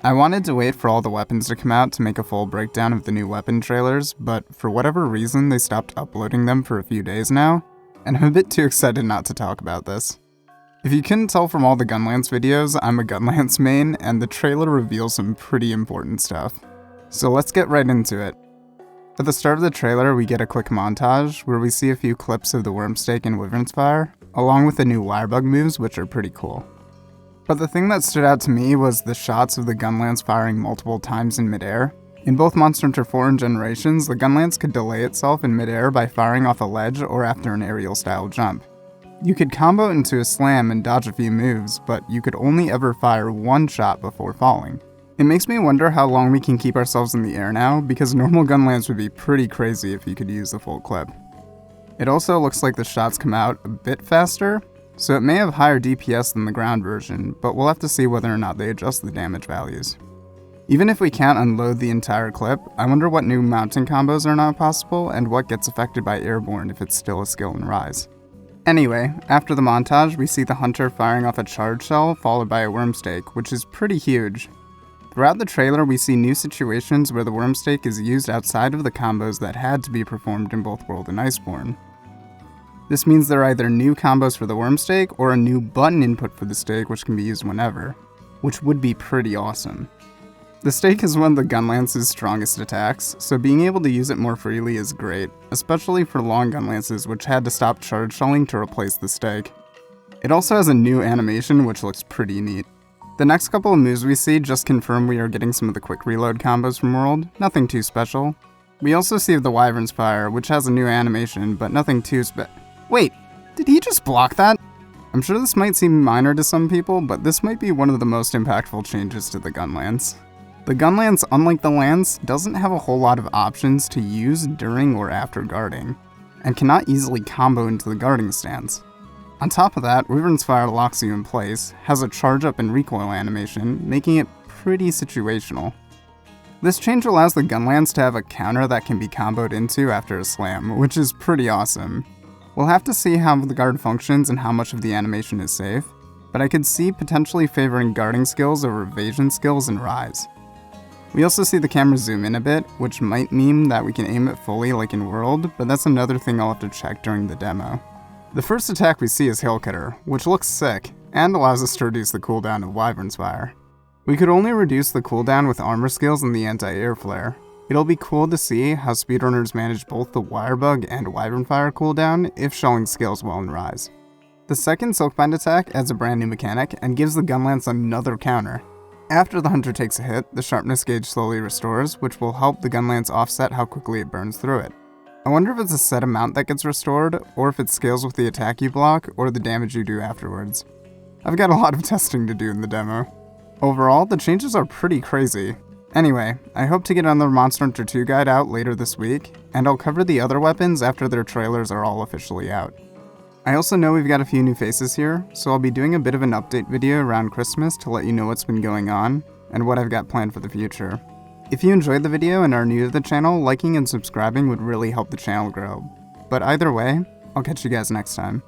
I wanted to wait for all the weapons to come out to make a full breakdown of the new weapon trailers, but for whatever reason they stopped uploading them for a few days now, and I'm a bit too excited not to talk about this. If you couldn't tell from all the Gunlance videos, I'm a Gunlance main, and the trailer reveals some pretty important stuff. So let's get right into it. At the start of the trailer, we get a quick montage where we see a few clips of the Wormstake and Wyvern's Fire, along with the new Wirebug moves, which are pretty cool. But the thing that stood out to me was the shots of the Gunlance firing multiple times in midair. In both Monster Hunter 4 and Generations, the Gunlance could delay itself in midair by firing off a ledge or after an aerial style jump. You could combo into a slam and dodge a few moves, but you could only ever fire one shot before falling. It makes me wonder how long we can keep ourselves in the air now, because normal Gunlance would be pretty crazy if you could use the full clip. It also looks like the shots come out a bit faster, so it may have higher DPS than the ground version, but we'll have to see whether or not they adjust the damage values. Even if we can't unload the entire clip, I wonder what new mounting combos are not possible and what gets affected by airborne if it's still a skill in Rise. Anyway, after the montage, we see the hunter firing off a charge shell followed by a Wormstake, which is pretty huge. Throughout the trailer, we see new situations where the Wormstake is used outside of the combos that had to be performed in both World and Iceborne. This means there are either new combos for the Wormstake or a new button input for the stake which can be used whenever, which would be pretty awesome. The stake is one of the Gunlance's strongest attacks, so being able to use it more freely is great, especially for long Gunlances which had to stop charge shelling to replace the stake. It also has a new animation which looks pretty neat. The next couple of moves we see just confirm we are getting some of the quick reload combos from World, nothing too special. We also see the Wyvern's Fire, which has a new animation, but nothing too Wait, did he just block that? I'm sure this might seem minor to some people, but this might be one of the most impactful changes to the Gunlance. The Gunlance, unlike the Lance, doesn't have a whole lot of options to use during or after guarding, and cannot easily combo into the guarding stance. On top of that, Wyvern's Fire locks you in place, has a charge up and recoil animation, making it pretty situational. This change allows the Gunlance to have a counter that can be comboed into after a slam, which is pretty awesome. We'll have to see how the guard functions and how much of the animation is safe, but I could see potentially favoring guarding skills over evasion skills in Rise. We also see the camera zoom in a bit, which might mean that we can aim it fully like in World, but that's another thing I'll have to check during the demo. The first attack we see is Hellcatter, which looks sick, and allows us to reduce the cooldown of Wyvern's Fire. We could only reduce the cooldown with armor skills and the anti-air flare. It'll be cool to see how speedrunners manage both the Wirebug and Wyvern Fire cooldown if showing skills well in Rise. The second Silkbind attack adds a brand new mechanic and gives the Gunlance another counter. After the hunter takes a hit, the sharpness gauge slowly restores, which will help the Gunlance offset how quickly it burns through it. I wonder if it's a set amount that gets restored, or if it scales with the attack you block, or the damage you do afterwards. I've got a lot of testing to do in the demo. Overall, the changes are pretty crazy. Anyway, I hope to get another Monster Hunter 2 guide out later this week, and I'll cover the other weapons after their trailers are all officially out. I also know we've got a few new faces here, so I'll be doing a bit of an update video around Christmas to let you know what's been going on, and what I've got planned for the future. If you enjoyed the video and are new to the channel, liking and subscribing would really help the channel grow. But either way, I'll catch you guys next time.